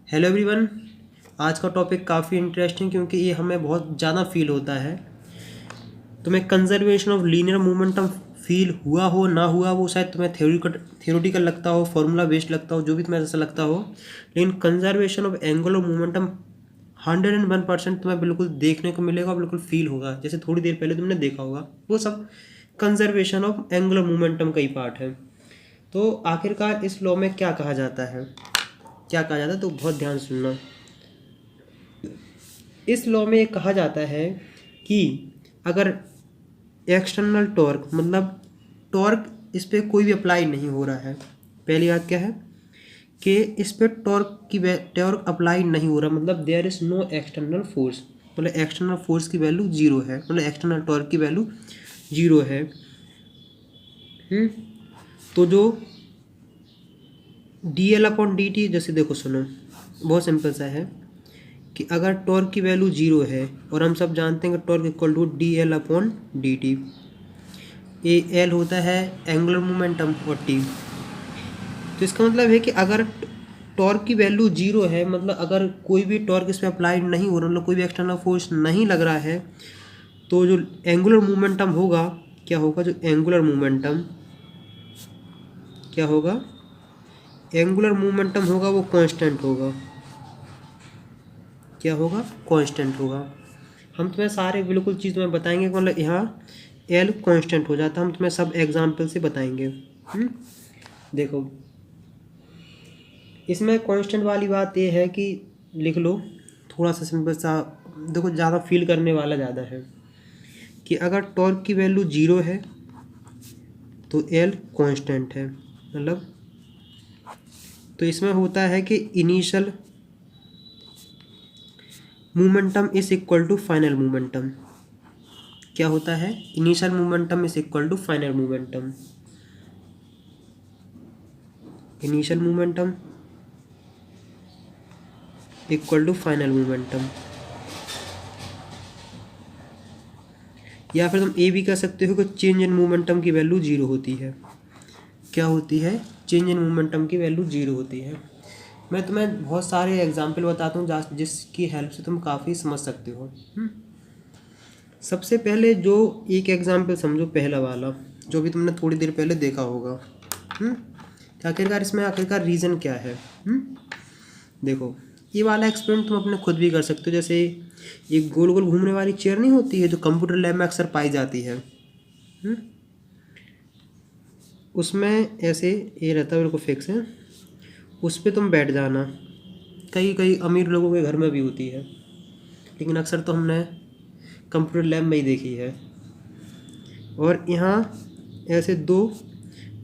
Hello everyone. आज का topic काफ़ी इंटरेस्टिंग क्योंकि ये हमें बहुत ज़्यादा फील होता है। तुम्हें conservation of linear momentum feel हुआ हो ना हुआ, वो शायद तुम्हें थ्योरेटिकल लगता हो, फॉर्मूला बेस्ड लगता हो, जो भी तुम्हें ऐसा लगता हो, लेकिन कंजर्वेशन ऑफ एंगुलर मोमेंटम 101% तुम्हें बिल्कुल देखने को मिलेगा, बिल्कुल फील होगा। जैसे थोड़ी देर पहले तुमने देखा होगा, वो सब कंजर्वेशन ऑफ एंगुलर मोमेंटम का ही पार्ट है। तो आखिरकार इस लॉ में क्या कहा जाता है, क्या कहा जाता है, तो बहुत ध्यान सुनना। इस लॉ में कहा जाता है कि अगर एक्सटर्नल टॉर्क, मतलब टॉर्क इस पर कोई भी अप्लाई नहीं हो रहा है, पहली बात क्या है कि इस पर टॉर्क अप्लाई नहीं हो रहा, मतलब there is no external force, मतलब एक्सटर्नल फोर्स की वैल्यू जीरो है, मतलब एक्सटर्नल टॉर्क की वैल्यू जीरो है। तो जो D L upon D T, जैसे देखो सुनो, बहुत सिंपल सा है कि अगर टॉर्क की वैल्यू जीरो है और हम सब जानते हैं कि torque equal to D L upon D T, ए एल होता है एंगुलर मोमेंटम और टी। तो इसका मतलब है कि अगर टॉर्क की वैल्यू जीरो है, मतलब अगर कोई भी टॉर्क इस पर अप्लाइड नहीं हो रहा, मतलब कोई भी एक्सटर्नल फोर्स नहीं लग रहा है, तो जो एंगुलर मोमेंटम होगा क्या होगा, जो एंगुलर मोमेंटम क्या होगा, एंगुलर मोमेंटम होगा वो कांस्टेंट होगा। क्या होगा, कांस्टेंट होगा। हम तुम्हें सारे बिल्कुल चीज़ तुम्हें बताएंगे, मतलब यहाँ एल कांस्टेंट हो जाता है, हम तुम्हें सब एग्जाम्पल से बताएंगे। देखो इसमें कांस्टेंट वाली बात ये है कि लिख लो, थोड़ा सा सिंपल सा, देखो ज़्यादा फील करने वाला ज़्यादा है कि अगर टॉर्क की वैल्यू जीरो है तो एल कांस्टेंट है, मतलब तो इसमें होता है कि initial momentum is equal to final momentum. क्या होता है, initial momentum is equal to final momentum. Initial momentum equal to final momentum, या फिर तुम ये भी कह सकते हो कि चेंज इन मोमेंटम की वैल्यू जीरो होती है। क्या होती है, चेंज इन मोमेंटम की वैल्यू जीरो होती है। मैं तुम्हें बहुत सारे एग्जाम्पल बताता हूँ जिसकी हेल्प से तुम काफ़ी समझ सकते हो। सबसे पहले जो एक एग्जाम्पल समझो, पहला वाला जो भी तुमने थोड़ी देर पहले देखा होगा। आखिरकार इसमें आखिरकार रीज़न क्या है। देखो ये वाला एक्सपेरिमेंट तुम अपने खुद भी कर सकते हो। जैसे एक गोल गोल घूमने वाली चेयर नहीं होती है जो कंप्यूटर लैब में अक्सर पाई जाती है, उसमें ऐसे ये रहता है, बिल्कुल फिक्स है, उस पर तुम बैठ जाना। कई कई अमीर लोगों के घर में भी होती है, लेकिन अक्सर तो हमने कंप्यूटर लैब में ही देखी है। और यहाँ ऐसे दो,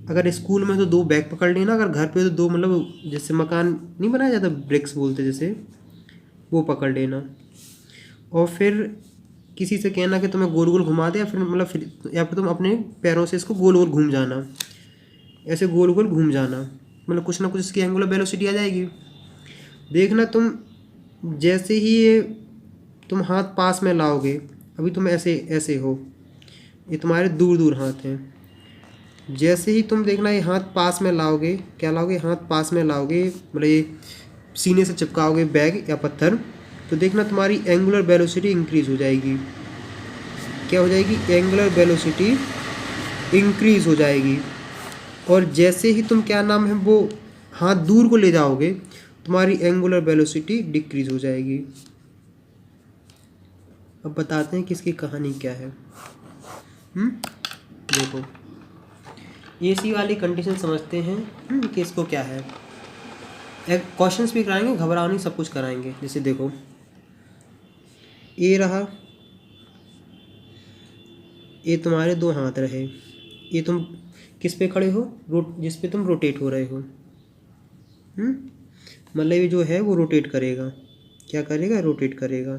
अगर स्कूल में तो दो बैग पकड़ लेना, अगर घर पे तो दो, मतलब जैसे मकान नहीं बनाया जाता, ब्रिक्स बोलते जैसे, वो पकड़ लेना। और फिर किसी से कहना कि तुम्हें गोल गोल घुमा दे, या फिर तुम अपने पैरों से इसको गोल गोल घूम जाना, ऐसे गोल गोल घूम जाना, मतलब कुछ ना कुछ इसकी एंगुलर वेलोसिटी आ जाएगी। देखना तुम जैसे ही ये तुम हाथ पास में लाओगे, अभी तुम ऐसे ऐसे हो, ये तुम्हारे दूर दूर हाथ हैं, जैसे ही तुम देखना ये हाथ पास में लाओगे, क्या लाओगे, हाथ पास में लाओगे, मतलब ये सीने से चिपकाओगे बैग या पत्थर, तो देखना तुम्हारी एंगुलर वेलोसिटी इंक्रीज हो जाएगी। क्या हो जाएगी, एंगुलर वेलोसिटी इंक्रीज हो जाएगी। और जैसे ही तुम क्या नाम है वो हाथ दूर को ले जाओगे, तुम्हारी एंगुलर वेलोसिटी डिक्रीज हो जाएगी। अब बताते हैं कि इसकी कहानी क्या है। देखो एसी वाली कंडीशन समझते हैं कि इसको क्या है। एक क्वेश्चंस भी कराएंगे, घबराओ नहीं, सब कुछ कराएंगे। जैसे देखो ये रहा, ये तुम्हारे दो हाथ रहे, ये तुम किस पे खड़े हो, जिस पे तुम रोटेट हो रहे हो। मतलब ये जो है वो रोटेट करेगा, क्या करेगा, रोटेट करेगा।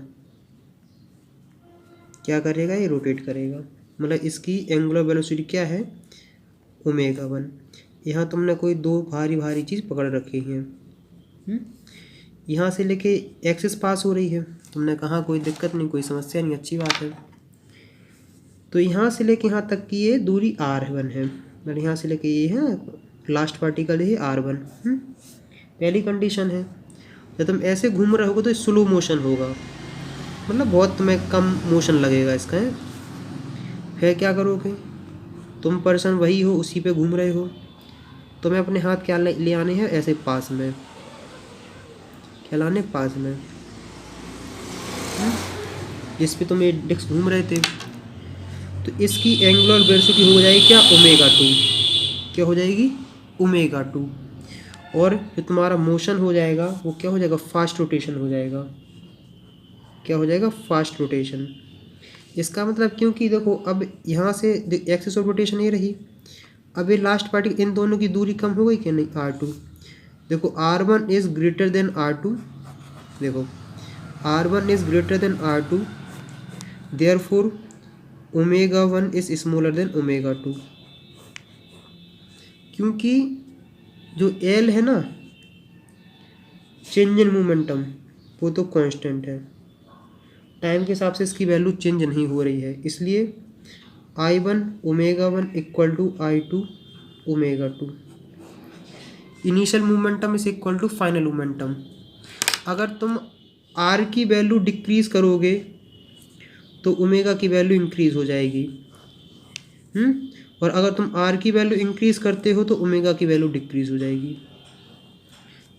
क्या करेगा, ये रोटेट करेगा, मतलब इसकी एंगुलर वेलोसिटी क्या है, ओमेगा 1। यहाँ तुमने कोई दो भारी भारी चीज़ पकड़ रखी हैं, यहाँ से लेके एक्सिस पास हो रही है, तुमने कहा कोई दिक्कत नहीं, कोई समस्या नहीं, अच्छी बात है। तो यहाँ से लेके यहाँ तक की ये दूरी R1 है, मतलब यहाँ से लेके ये है लास्ट पार्टिकल, ये R1 पहली कंडीशन है। जब तुम ऐसे घूम रहे होगे तो स्लो मोशन होगा, मतलब बहुत तुम्हें कम मोशन लगेगा इसका है। फिर क्या करोगे, तुम पर्सन वही हो, उसी पे घूम रहे हो, तुम्हें अपने हाथ क्या ले आने हैं, ऐसे पास में, क्या लाने, पास में, जिस पे तुम ये डिस्क घूम रहे थे। तो इसकी एंगुलर वेलोसिटी हो जाएगी क्या, ओमेगा 2। क्या हो जाएगी, ओमेगा 2। और जो तुम्हारा मोशन हो जाएगा वो क्या हो जाएगा, फास्ट रोटेशन हो जाएगा। क्या हो जाएगा, फास्ट रोटेशन। इसका मतलब, क्योंकि देखो अब यहाँ से एक्सिस ऑफ रोटेशन ये रही, अब ये लास्ट पार्टी, इन दोनों की दूरी कम हो गई कि नहीं, R2। देखो R1 is greater then R2, देखो R1 is greater then R2, therefore omega 1 is smaller than omega 2। क्योंकि जो L है ना, चेंज इन मोमेंटम, वो तो कांस्टेंट है, टाइम के हिसाब से इसकी वैल्यू चेंज नहीं हो रही है, इसलिए I1 omega 1 equal to I2 omega 2। Initial momentum is equal to final momentum. अगर तुम R की वैल्यू डिक्रीज करोगे तो ओमेगा की वैल्यू इंक्रीज हो जाएगी, और अगर तुम R की वैल्यू इंक्रीज करते हो तो ओमेगा की वैल्यू डिक्रीज हो जाएगी।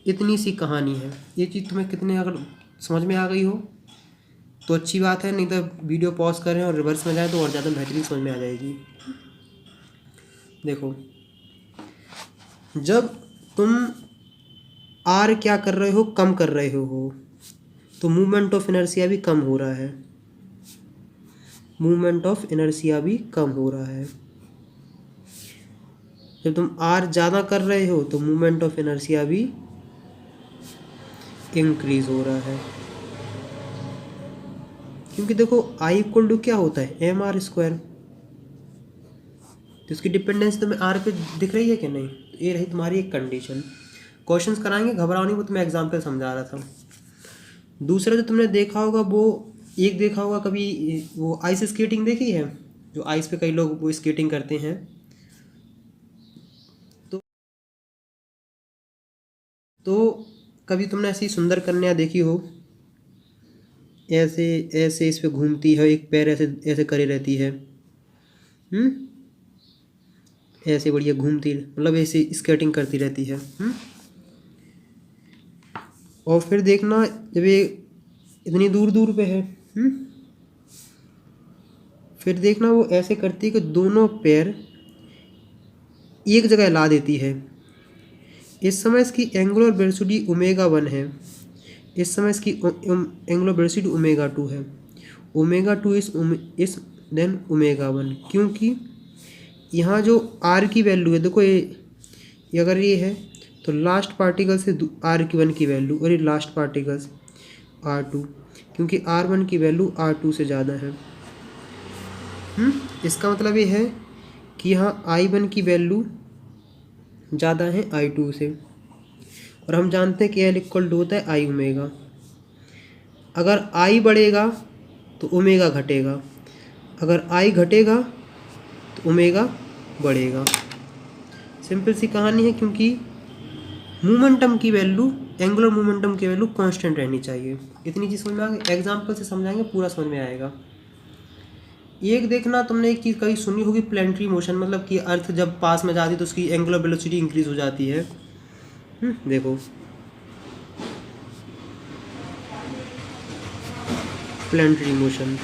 इतनी सी कहानी है। ये चीज़ तुम्हें कितने अगर समझ में आ गई हो तो अच्छी बात है, नहीं तो वीडियो पॉज करें और रिवर्स में जाए तो और ज़्यादा बेहतरीन समझ में आ जाएगी। देखो, जब तुम आर क्या कर रहे हो, कम कर रहे हो, तो मूवमेंट ऑफ इनर्शिया भी कम हो रहा है, मूवमेंट ऑफ इनर्शिया भी कम हो रहा है। जब तुम आर ज़्यादा कर रहे हो तो मूवमेंट ऑफ इनर्शिया भी इंक्रीज हो रहा है। क्योंकि देखो आई इक्वल टू क्या होता है, mr²। तो इसकी डिपेंडेंस तुम्हें आर पे दिख रही है कि नहीं। तो ये रही तुम्हारी एक कंडीशन। क्वेश्चंस कराएंगे, घबराओ नहीं, वो तुम्हें एग्जाम्पल समझा रहा था। दूसरा जो तुमने देखा होगा, वो एक देखा होगा कभी, वो आइस स्केटिंग देखी है, जो आइस पे कई लोग वो स्केटिंग करते हैं। तो कभी तुमने ऐसी सुंदर कन्या देखी हो, ऐसे ऐसे इस पे घूमती है, एक पैर ऐसे ऐसे करे रहती है, ऐसे बढ़िया घूमती, मतलब ऐसे स्केटिंग करती रहती है। और फिर देखना, जब ये इतनी दूर दूर पे है, फिर देखना वो ऐसे करती है कि दोनों पैर एक जगह ला देती है। इस समय इसकी एंगुलर वेलोसिटी ओमेगा 1 है, इस समय इसकी एंगुलर वेलोसिटी ओमेगा 2 है। ओमेगा 2 इस देन ओमेगा 1, क्योंकि यहाँ जो आर की वैल्यू है, देखो ये अगर ये है तो लास्ट पार्टिकल से R1 की वैल्यू, और ये लास्ट पार्टिकल्स R2, क्योंकि R1 की वैल्यू R2 से ज़्यादा है। इसका मतलब ये है कि यहाँ I1 की वैल्यू ज़्यादा है I2 से, और हम जानते हैं कि L इक्वल टू होता है I ओमेगा। अगर I बढ़ेगा तो ओमेगा घटेगा, अगर I घटेगा तो ओमेगा बढ़ेगा। सिंपल सी कहानी है, क्योंकि मोमेंटम की वैल्यू, एंगुलर मोमेंटम की वैल्यू कांस्टेंट रहनी चाहिए। इतनी चीज़ समझ में आ गई, एग्जाम्पल से समझाएंगे पूरा समझ में आएगा। एक देखना, तुमने एक चीज़ कहीं सुनी होगी, प्लेनेटरी मोशन, मतलब कि अर्थ जब पास में जाती है तो उसकी एंगुलर वेलोसिटी इंक्रीज हो जाती है। देखो प्लेनेटरी मोशन,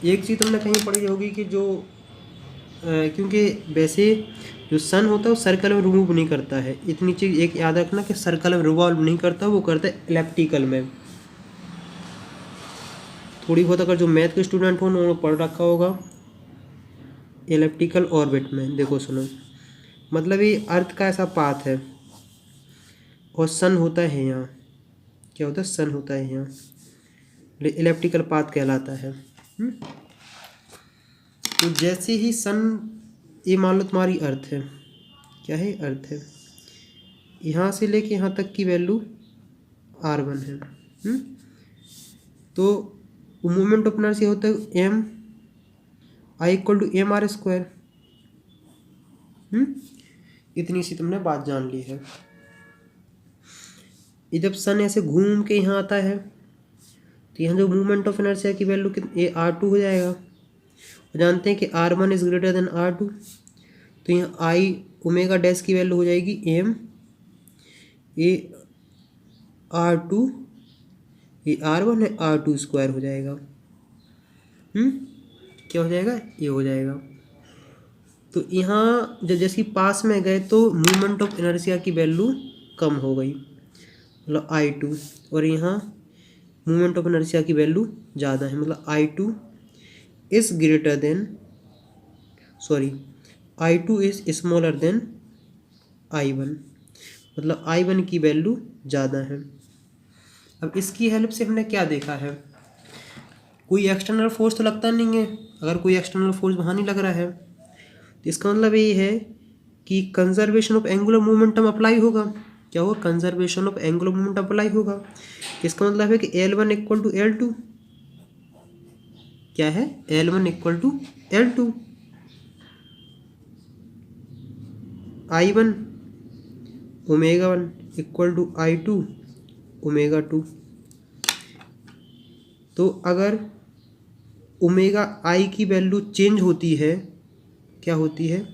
एक चीज़ तुमने कहीं पढ़ी होगी कि जो क्योंकि वैसे जो सन होता है वो सर्कल में रिमूव नहीं करता है। इतनी चीज़ एक याद रखना कि सर्कल में रिवॉल्व नहीं करता, वो करता है इलेप्टिकल में। थोड़ी बहुत अगर जो मैथ के स्टूडेंट हो उन्होंने पढ़ रखा होगा इलेप्टिकल ऑर्बिट में। देखो सुनो, मतलब ये अर्थ का ऐसा पाथ है और सन होता है यहाँ, क्या होता है, सन होता है यहाँ, इलेप्टिकल पाथ कहलाता है। तो जैसे ही सन, ये मान लो तुम्हारी अर्थ है, क्या है, अर्थ है, यहाँ से लेके यहाँ तक की वैल्यू R1 है। तो मोमेंट ऑफ इनर्शिया होता है I इक्वल टू mr²। इतनी सी तुमने बात जान ली है। ये जब सन ऐसे घूम के यहाँ आता है तो यहाँ जो मूवमेंट ऑफ इनर्शिया की वैल्यू कितनी, ये R2 हो जाएगा। और जानते हैं कि R1 is greater then R2, तो यहाँ आई ओमेगा डैश की वैल्यू हो जाएगी एम ए R2, ये R1 है, R2 स्क्वायर हो जाएगा। क्या हो जाएगा, ये हो जाएगा। तो यहाँ जब जैसे पास में गए तो मूवमेंट ऑफ इनर्शिया की वैल्यू कम हो गई, मतलब I2, और यहाँ मूवमेंट ऑफ इनर्शिया की वैल्यू ज़्यादा है, मतलब I2 is greater than, sorry I2 is smaller than I1, मतलब I1 की वैल्यू ज़्यादा है। अब इसकी हेल्प से हमने क्या देखा है, कोई एक्सटर्नल फोर्स तो लगता नहीं है। अगर कोई एक्सटर्नल फोर्स वहाँ नहीं लग रहा है तो इसका मतलब ये है कि conservation of angular momentum apply होगा। क्या होगा, conservation of angular momentum apply होगा। इसका मतलब है कि L1 इक्वल टू L2, क्या है, L1 equal to L2, I1 omega 1 equal to I2 omega 2। तो अगर ओमेगा आई की वैल्यू चेंज होती है, क्या होती है,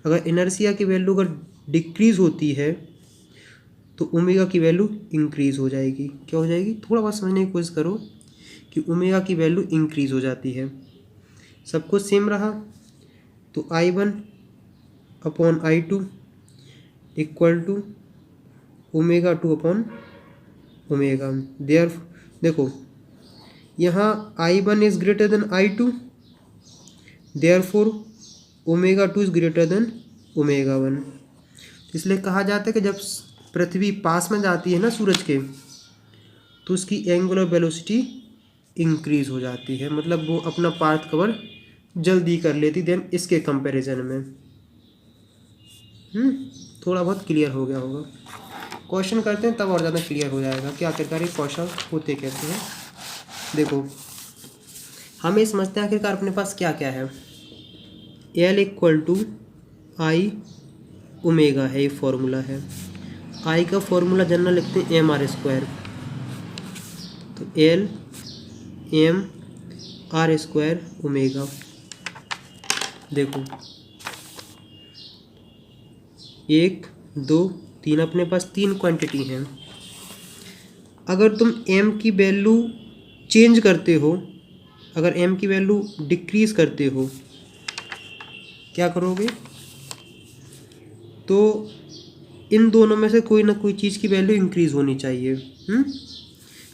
अगर इनर्शिया की वैल्यू अगर डिक्रीज होती है तो ओमेगा की वैल्यू इंक्रीज हो जाएगी। क्या हो जाएगी, थोड़ा बहुत समझने की कोशिश करो कि ओमेगा की वैल्यू इंक्रीज हो जाती है। सब कुछ सेम रहा तो I1 upon I2 equal to omega 2 upon omega. There देखो यहाँ I1 is greater than I2, therefore omega 2 is greater than omega 1। इसलिए कहा जाता है कि जब पृथ्वी पास में जाती है ना सूरज के, तो उसकी एंगुलर वेलोसिटी इंक्रीज हो जाती है, मतलब वो अपना पाथ कवर जल्दी कर लेती देन इसके कंपैरिजन में। थोड़ा बहुत क्लियर हो गया होगा। क्वेश्चन करते हैं तब और ज़्यादा क्लियर हो जाएगा कि आखिरकार ये क्वेश्चन होते कैसे हैं। देखो हमें समझते हैं आखिरकार अपने पास क्या क्या है। L equal to I omega है, ये फॉर्मूला है। आई का फॉर्मूला जनरल लिखते हैं mr², तो L mr² ओमेगा। देखो 1 2 3 अपने पास 3 क्वांटिटी हैं। अगर तुम m की वैल्यू चेंज करते हो, अगर m की वैल्यू डिक्रीज करते हो, क्या करोगे, तो इन दोनों में से कोई ना कोई चीज़ की वैल्यू इंक्रीज होनी चाहिए।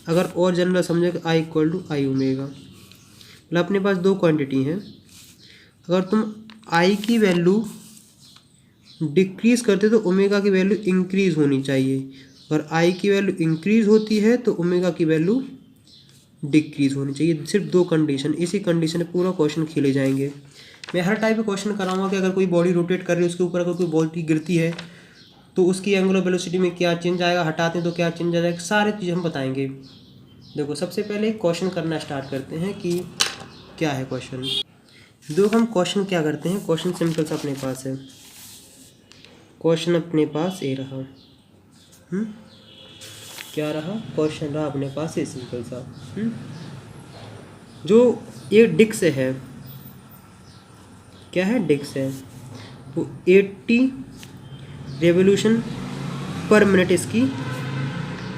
अगर और जनरल समझे कि I equal to I omega, मतलब अपने पास 2 क्वांटिटी हैं। अगर तुम आई की वैल्यू डिक्रीज करते तो ओमेगा की वैल्यू इंक्रीज होनी चाहिए। अगर आई की वैल्यू इंक्रीज होती है तो ओमेगा की वैल्यू डिक्रीज होनी चाहिए। सिर्फ 2 कंडीशन, इसी कंडीशन में पूरा क्वेश्चन खेले जाएंगे। मैं हर टाइप के क्वेश्चन कराऊंगा कि अगर कोई बॉडी रोटेट कर रही है, उसके ऊपर अगर कोई बॉडी गिरती है तो उसकी एंगुलर वेलोसिटी में क्या चेंज आएगा, हटाते हैं तो क्या चेंज आएगा, सारे चीज़ हम बताएंगे। देखो सबसे पहले क्वेश्चन करना स्टार्ट करते हैं कि क्या है क्वेश्चन। देखो हम क्वेश्चन क्या करते हैं, क्वेश्चन सिंपल सा अपने पास है। क्वेश्चन अपने पास ये रहा, क्या रहा, क्वेश्चन रहा अपने पास ये सिंपल सा। जो ये डिस्क है, क्या है, डिस्क है, वो 80 रेवोल्यूशन पर मिनट इसकी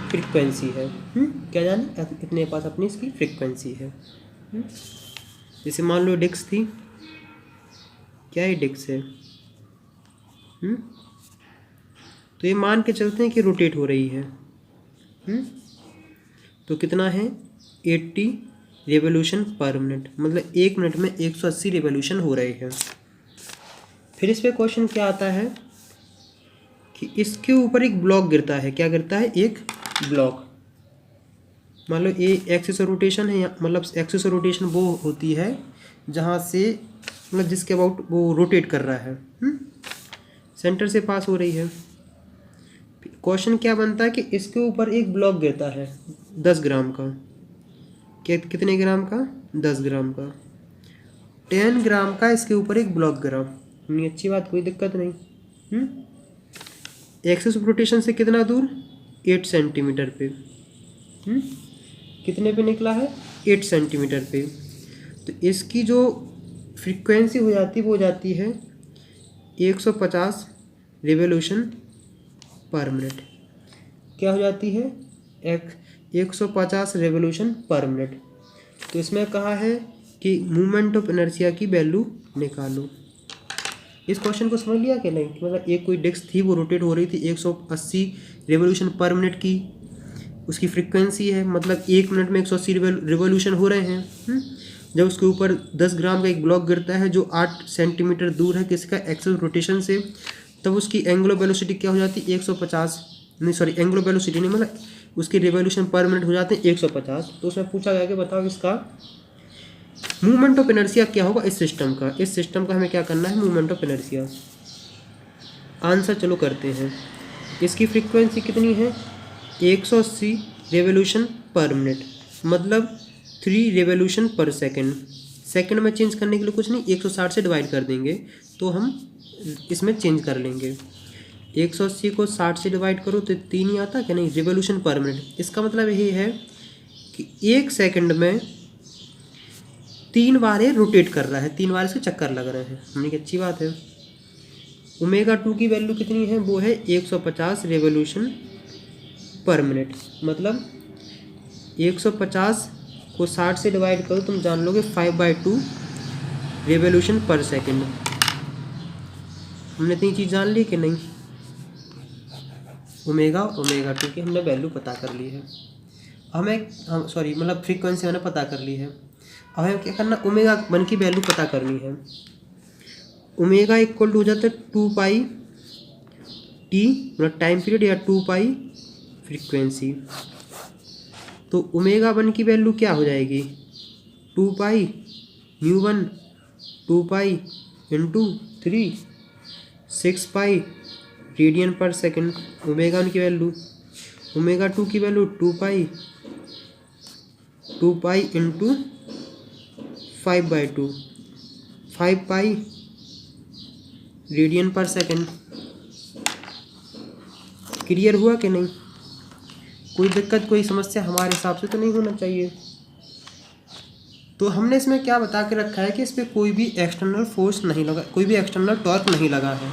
फ्रीक्वेंसी है। क्या जाने, इतने पास अपनी इसकी फ्रीक्वेंसी है। जैसे मान लो डिस्क थी, क्या ये डिस्क है, तो ये मान के चलते हैं कि रोटेट हो रही है। तो कितना है, 80 रेवोल्यूशन पर मिनट, मतलब 1 मिनट में 180 रेवोल्यूशन हो रहे हैं। फिर इस पे क्वेश्चन क्या आता है कि इसके ऊपर एक ब्लॉक गिरता है। क्या गिरता है, एक ब्लॉक। मान लो ये एक्सिस रोटेशन है, मतलब एक्सिस रोटेशन वो होती है जहाँ से, मतलब जिसके अबाउट वो रोटेट कर रहा है, सेंटर से पास हो रही है। क्वेश्चन क्या बनता है कि इसके ऊपर एक ब्लॉक गिरता है 10 ग्राम का। कितने ग्राम का, 10 ग्राम का। 10 ग्राम का इसके ऊपर एक ब्लॉक गिरा, नहीं अच्छी बात, कोई दिक्कत नहीं। एक्सिस ऑफ रोटेशन से कितना दूर, 8 सेंटीमीटर पे। कितने पे निकला है? 8 सेंटीमीटर पे। तो इसकी जो फ्रीक्वेंसी हो जाती है वो हो जाती है 150 रिवोल्यूशन पर मिनट। क्या हो जाती है? 150 रिवोल्यूशन पर मिनट। तो इसमें कहा है कि मूवमेंट ऑफ इनर्शिया की वैल्यू निकालो। इस क्वेश्चन को समझ लिया कि नहीं? मतलब एक कोई डिस्क थी, वो रोटेट हो रही थी 180 रिवोल्यूशन पर मिनट की, उसकी फ्रीक्वेंसी है, मतलब 1 मिनट में 180 रिवोल्यूशन हो रहे हैं। जब उसके ऊपर 10 ग्राम का एक ब्लॉक गिरता है जो 8 सेंटीमीटर दूर है किसका? एक्सल रोटेशन से, तब उसकी एंगुलर वेलोसिटी क्या हो जाती है? 150, नहीं सॉरी, एंगुलर वेलोसिटी नहीं, मतलब उसके रिवोल्यूशन पर मिनट हो जाते हैं 150। तो उसमें पूछा गया कि बताओ इसका मूवमेंट ऑफ इनर्शिया क्या होगा इस सिस्टम का। इस सिस्टम का हमें क्या करना है? Movement of inertia. आंसर चलो करते हैं। इसकी फ्रीक्वेंसी कितनी है? 180 रिवोल्यूशन पर मिनट, मतलब 3 रिवोल्यूशन पर सेकंड। सेकंड में चेंज करने के लिए कुछ नहीं, 160 से डिवाइड कर देंगे तो हम इसमें चेंज कर लेंगे। 180 को 60 से डिवाइड करो तो 3 ही आता क्या? नहीं, रिवोल्यूशन पर मिनट। इसका मतलब यही है कि 1 सेकंड में 3 बार ये रोटेट कर रहा है, 3 बार इसके चक्कर लग रहे हैं। हमने की अच्छी बात है। ओमेगा 2 की वैल्यू कितनी है? वो है 150 रिवोल्यूशन पर मिनट, मतलब 150 को 60 से डिवाइड करो तुम जान लोगे 5/2 रिवोल्यूशन पर सेकंड। हमने इतनी चीज़ जान ली कि नहीं? ओमेगा 2 की हमने वैल्यू पता कर ली है। हम सॉरी मतलब फ्रीक्वेंसी हमने पता कर ली है। अब हमें क्या करना? ओमेगा 1 की वैल्यू पता करनी है। ओमेगा इक्वल टू हो जाता है 2π टी, मतलब टाइम पीरियड, या 2π फ्रीक्वेंसी। तो ओमेगा 1 की वैल्यू क्या हो जाएगी? 2π μ1, 2π इंटू 3, 6π रेडियन पर सेकंड। ओमेगा 1 की वैल्यू, ओमेगा 2 की वैल्यू 2π इंटू 5/2, 5π रेडियन पर सेकंड। क्लियर हुआ कि नहीं? कोई दिक्कत, कोई समस्या हमारे हिसाब से तो नहीं होना चाहिए। तो हमने इसमें क्या बता के रखा है कि इस पर कोई भी एक्सटर्नल फोर्स नहीं लगा, कोई भी एक्सटर्नल टॉर्क नहीं लगा है।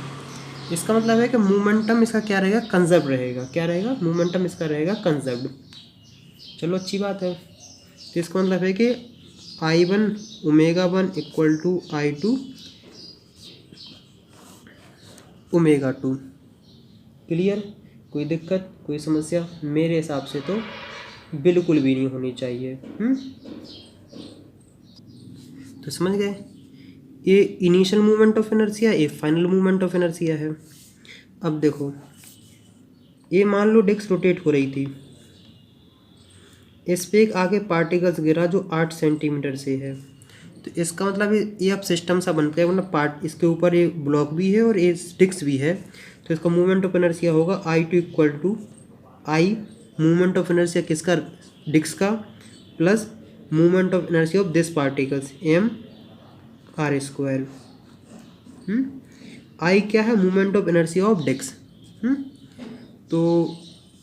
इसका मतलब है कि मोमेंटम इसका क्या रहेगा? कंजर्व रहेगा। क्या रहेगा? मोमेंटम इसका रहेगा कंजर्व्ड। चलो अच्छी बात है। तो इसका मतलब है कि I1 omega 1 equal to I2 omega 2। Clear? कोई दिक्कत, कोई समस्या? मेरे हिसाब से तो बिल्कुल भी नहीं होनी चाहिए। तो समझ गए? ये इनिशियल मूवमेंट ऑफ इनर्शिया, ये फाइनल मूवमेंट ऑफ इनर्शिया है। अब देखो, ये मान लो डिस्क रोटेट हो रही थी, इस पे एक आगे पार्टिकल्स गिरा जो 8 सेंटीमीटर से है। तो इसका मतलब ये अब सिस्टम सा बन गया, मतलब इसके ऊपर ये ब्लॉक भी है और ये डिस्क भी है। तो इसका मूवमेंट ऑफ इनर्शिया होगा I2 equal to I movement of inertia किसका? डिस्क का, plus movement of inertia of this particles mr²। I क्या है? Movement of inertia of disc. तो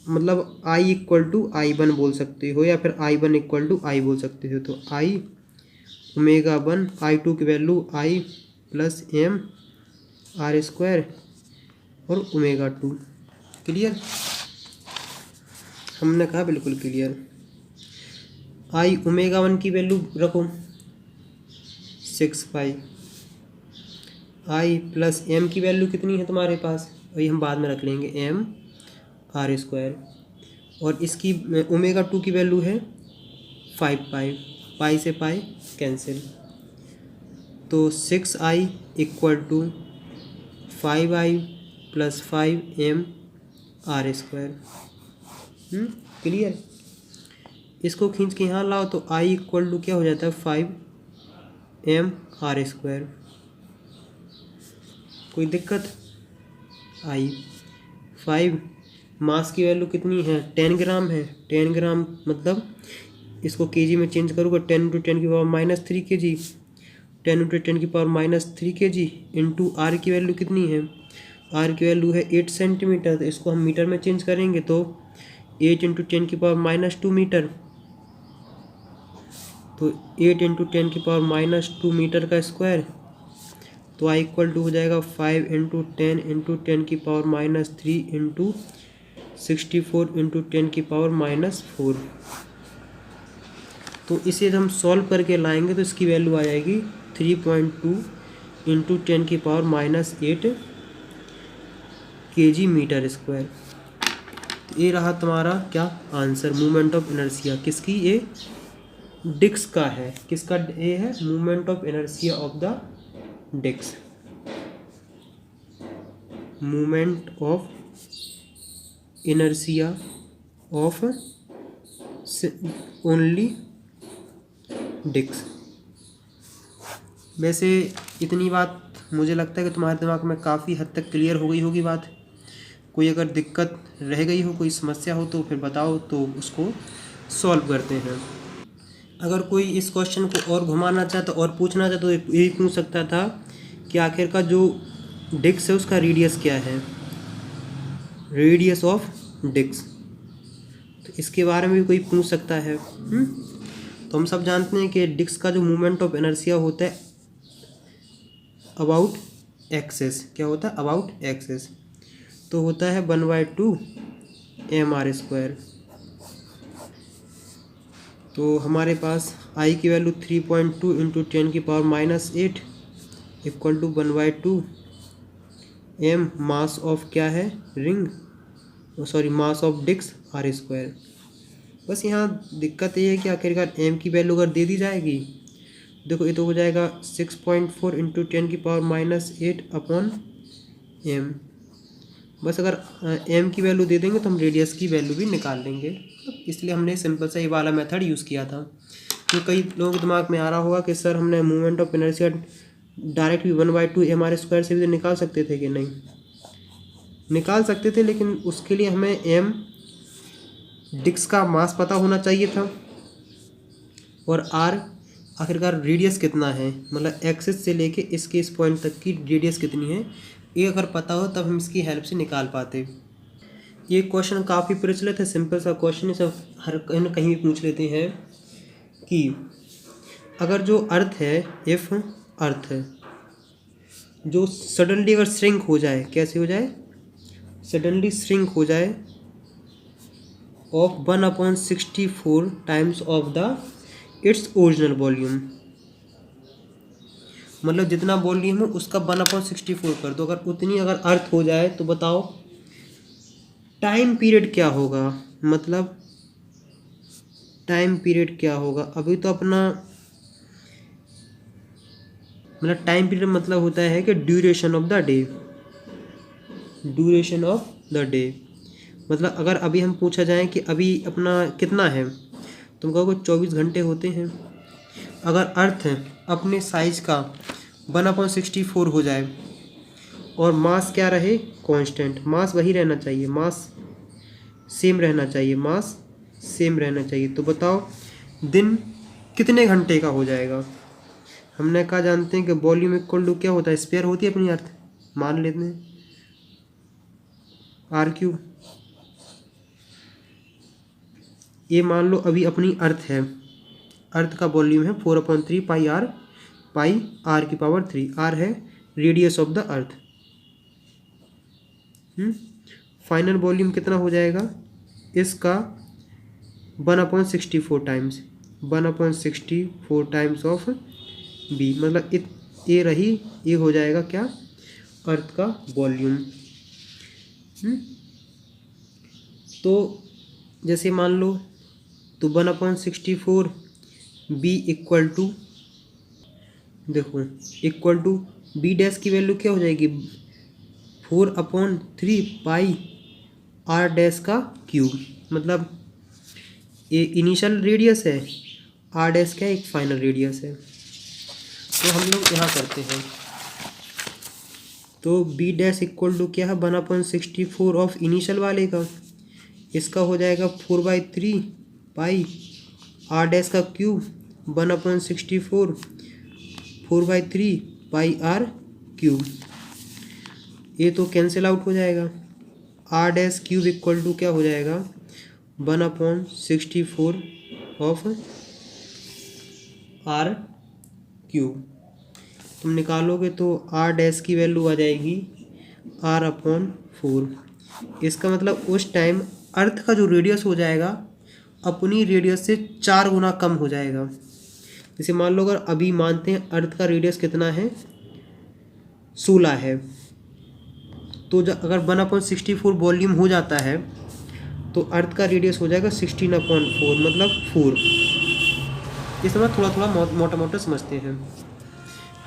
मतलब I इक्वल टू I1 बोल सकते हो, या फिर I1 इक्वल टू I बोल सकते हो। तो I ओमेगा 1, I2 की वैल्यू I प्लस mr² और ओमेगा 2। क्लियर? हमने कहा बिल्कुल क्लियर। I ओमेगा 1 की वैल्यू रखो 6π, I प्लस m की वैल्यू कितनी है तुम्हारे पास? वही हम बाद में रख लेंगे mr²। और इसकी ओमेगा 2 की वैल्यू है 5π, पाई से पाई कैंसिल। तो 6I equal to 5I plus 5mr²। Clear? इसको खींच के यहाँ लाओ तो I इक्वल टू क्या हो जाता है? 5mr²। कोई दिक्कत? I 5 मास की वैल्यू कितनी है? 10 ग्राम है। 10 ग्राम मतलब इसको केजी में चेंज करूँगा, 10 × 10 की पावर -3 kg, 10 × 10 की पावर -3 kg इंटू आर की वैल्यू कितनी है? आर की वैल्यू है 8 सेंटीमीटर। तो इसको हम मीटर में चेंज करेंगे तो 8 इंटू 10⁻² मीटर, तो 8 इंटू 10⁻² मीटर का स्क्वायर, तो आई इक्वल टू हो जाएगा 5 इंटू 10 इंटू 10⁻³ इंटू 64 इंटू 10⁻⁴। तो इसे हम सॉल्व करके लाएंगे तो इसकी वैल्यू आ जाएगी 3.2 इंटू 10⁻⁸ kg मीटर स्क्वायर। तो ये रहा तुम्हारा क्या आंसर, मूवमेंट ऑफ इनर्शिया किसकी, ये डिस्क का है। किसका ये है, movement of inertia of the disc, movement of inertia of only disc. वैसे इतनी बात मुझे लगता है कि तुम्हारे दिमाग में काफ़ी हद तक क्लियर हो गई होगी बात। कोई अगर दिक्कत रह गई हो, कोई समस्या हो तो फिर बताओ, तो उसको सॉल्व करते हैं। अगर कोई इस क्वेश्चन को और घुमाना चाहता और पूछना चाहता तो यही पूछ सकता था कि आखिर का जो डिस्क है उसका रेडियस क्या है, रेडियस ऑफ डिस्क। तो इसके बारे में भी कोई पूछ सकता है। तो हम सब जानते हैं कि डिस्क का जो मूवमेंट ऑफ इनर्शिया होता है अबाउट एक्सेस, क्या होता है, अबाउट एक्सेस, तो होता है 1/2 mr²। तो हमारे पास आई की value 3.2 into 10⁻⁸ equal to 1/2 m, mass of क्या है, ring, sorry mass of disc r²। बस यहाँ दिक्कत ये है कि आखिरकार m की वैल्यू अगर दे दी जाएगी, देखो ये तो हो जाएगा 6.4 इंटू 10⁻⁸ अपॉन m। बस अगर m की वैल्यू दे देंगे तो हम रेडियस की वैल्यू भी निकाल लेंगे, इसलिए हमने सिंपल सा ये वाला मेथड यूज़ किया था। तो कई लोगों के दिमाग में आ रहा होगा कि सर हमने मूवमेंट ऑफ इनर्शिया डायरेक्ट भी 1/2 mr² से भी निकाल सकते थे कि नहीं, निकाल सकते थे, लेकिन उसके लिए हमें m डिस्क का मास पता होना चाहिए था और r आखिरकार रेडियस कितना है, मतलब एक्सिस से लेके इसके इस पॉइंट तक की रेडियस कितनी है, ये अगर पता हो तब हम इसकी हेल्प से निकाल पाते। ये क्वेश्चन काफ़ी प्रचलित है, सिंपल सा क्वेश्चन है, सब हर कहीं ना कहीं भी पूछ लेते हैं कि अगर जो अर्थ है, इफ अर्थ है जो सडनली अगर श्रिंक हो जाए, कैसे हो जाए, सडनली श्रिंक हो जाए of 1/64 times of the its original volume, मतलब जितना वॉल्यूम हो उसका 1/64 कर दो, अगर उतनी अगर अर्थ हो जाए तो बताओ टाइम पीरियड क्या होगा, मतलब टाइम पीरियड क्या होगा। अभी तो अपना मतलब टाइम पीरियड मतलब होता है कि duration of the day, duration of the day, मतलब अगर अभी हम पूछा जाए कि अभी अपना कितना है, तुम कहोगे 24 घंटे होते हैं। अगर अर्थ अपने साइज का 1/64 हो जाए और मास क्या रहे, कांस्टेंट, मास वही रहना चाहिए, मास सेम रहना चाहिए, मास सेम रहना चाहिए, तो बताओ दिन कितने घंटे का हो जाएगा। हमने कहा जानते हैं कि वॉल्यूम इक्वल टू क्या होता है, स्क्वायर होती है अपनी अर्थ, मान लेते हैं r³। ये मान लो अभी अपनी अर्थ है, अर्थ का वॉल्यूम है 4/3 पाई r, पाई r⁻3, r है radius of the earth. Final volume कितना हो जाएगा इसका 1/64 टाइम्स, 1/64 टाइम्स ऑफ b, मतलब ये रही, ये हो जाएगा क्या, अर्थ का वॉल्यूम। तो जैसे मान लो तो 1/64 b इक्वल टू, देखो इक्वल टू b डैश की वैल्यू क्या हो जाएगी, 4/3 पाई r डैश का क्यूब, मतलब ये इनिशियल रेडियस है, r डैश क्या एक फाइनल रेडियस है। तो हम लोग यहाँ करते हैं, तो b डैश इक्वल टू क्या है 1/64 ऑफ इनिशियल वाले का, इसका हो जाएगा 4/3 पाई r डैश का क्यूब 1/64 4/3 पाई r क्यूब, ये तो कैंसिल आउट हो जाएगा। r dash cube equal to क्या हो जाएगा 1/64 ऑफ आर क्यूब। तुम निकालोगे तो आर डैश की वैल्यू आ जाएगी r/4। इसका मतलब उस टाइम अर्थ का जो रेडियस हो जाएगा अपनी रेडियस से 4 गुना कम हो जाएगा। जैसे मान लो अगर अभी मानते हैं अर्थ का रेडियस कितना है 16 है, तो अगर 1/64 वॉल्यूम हो जाता है तो अर्थ का रेडियस हो जाएगा 16/4 मतलब 4। ये समझ थोड़ा थोड़ा मोटा मोटा समझते हैं।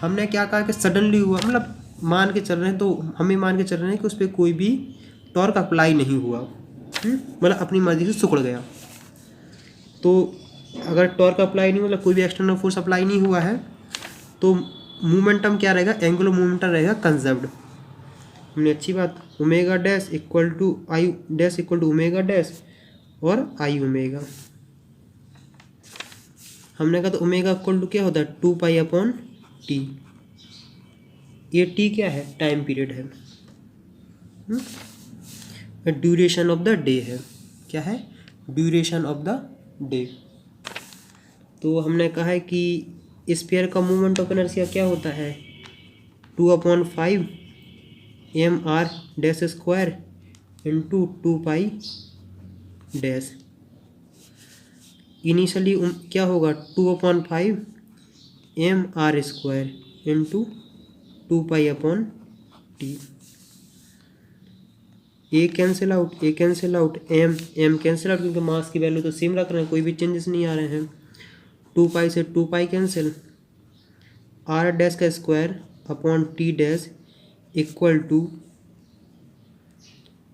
हमने क्या कहा कि सडनली हुआ, मतलब मान के चल रहे हैं, तो हमें मान के चल रहे हैं कि उस पर कोई भी टॉर्क अप्लाई नहीं हुआ, मतलब अपनी मर्जी से सिकुड़ गया। तो अगर टॉर्क अप्लाई नहीं, मतलब कोई भी एक्सटर्नल फोर्स अप्लाई नहीं हुआ है, तो मोमेंटम क्या रहेगा, एंगुलर मोमेंटम रहेगा कंजर्व्ड। हमने अच्छी बात, omega dash equal to I dash equal to omega dash और आई ओमेगा। हमने कहा तो ओमेगा इक्वल टू क्या होता है 2π/t। ये टी क्या है, टाइम पीरियड है, ड्यूरेशन ऑफ द डे है। क्या है, ड्यूरेशन ऑफ द डे। तो हमने कहा है कि स्फीयर का मोमेंट ऑफ इनर्शिया क्या होता है 2/5 mr dash square into 2π dash. Initially क्या होगा 2/5 mr square into 2π/t। A cancel out, A cancel out, M cancel out, क्योंकि मास की वैल्यू तो सेम रख रहे हैं, कोई भी चेंजेस नहीं आ रहे हैं। 2π से 2π कैंसिल, आर डैश का square upon T dash equal to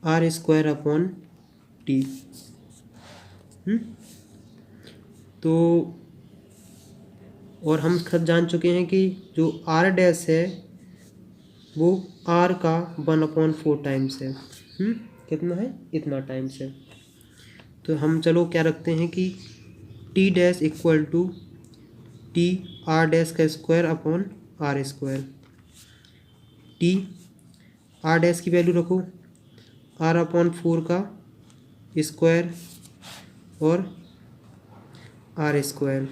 R square upon T. तो और हम खुद जान चुके हैं कि जो आर डैश है वो आर का 1/4 टाइम्स है। कितना है, इतना टाइम्स है। तो हम चलो क्या रखते हैं कि T dash equal to T R dash का square upon R square. T R dash की वैल्यू रखो r/4 का स्क्वायर और आर स्क्वायर।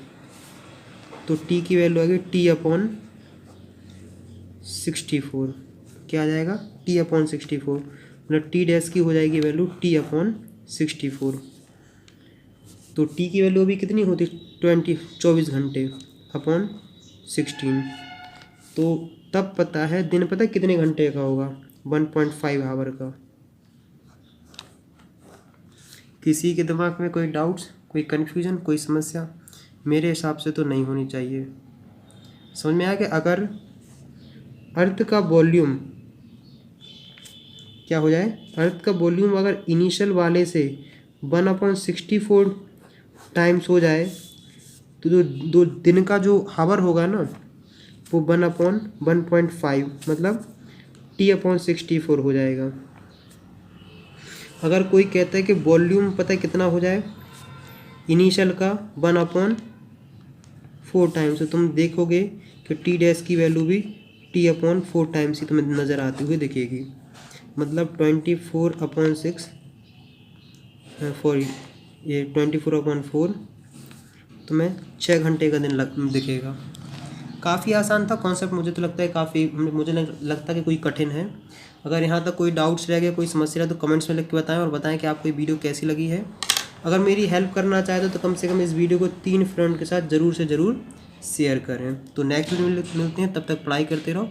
तो टी की वैल्यू आ गई t/64। क्या आ जाएगा t/64, मतलब टी डैश की हो जाएगी वैल्यू t/64। तो टी की वैल्यू अभी कितनी होती 24 घंटे अपॉन 16। तो तब पता है दिन पता है कितने घंटे का होगा 1.5 आवर का। किसी के दिमाग में कोई डाउट्स, कोई कन्फ्यूजन, कोई समस्या? मेरे हिसाब से तो नहीं होनी चाहिए। समझ में आया कि अगर अर्थ का वॉल्यूम क्या हो जाए, अर्थ का वॉल्यूम अगर इनिशियल वाले से 1/64 टाइम्स हो जाए तो जो दो दिन का जो हावर होगा ना वो 1/1.5 मतलब t/64 हो जाएगा। अगर कोई कहता है कि वॉल्यूम पता है कितना हो जाए इनिशियल का 1/4 टाइम्स, तो तुम देखोगे कि टी डैश की वैल्यू भी t/4 टाइम्स ही तुम्हें नज़र आती हुई दिखेगी। मतलब 24/6 ये 24/4 तुम्हें 6 घंटे का दिन दिखेगा। काफ़ी आसान था कॉन्सेप्ट, मुझे तो लगता है काफ़ी, मुझे लगता है कि कोई कठिन है। अगर यहाँ तक कोई डाउट्स रह गया, कोई समस्या है तो कमेंट्स में लिख के बताएं और बताएं कि आपको ये वीडियो कैसी लगी है। अगर मेरी हेल्प करना चाहे तो कम से कम इस वीडियो को 3 फ्रेंड के साथ ज़रूर से ज़रूर शेयर करें। तो नेक्स्ट वीडियो में मिलते हैं, तब तक पढ़ाई करते रहो।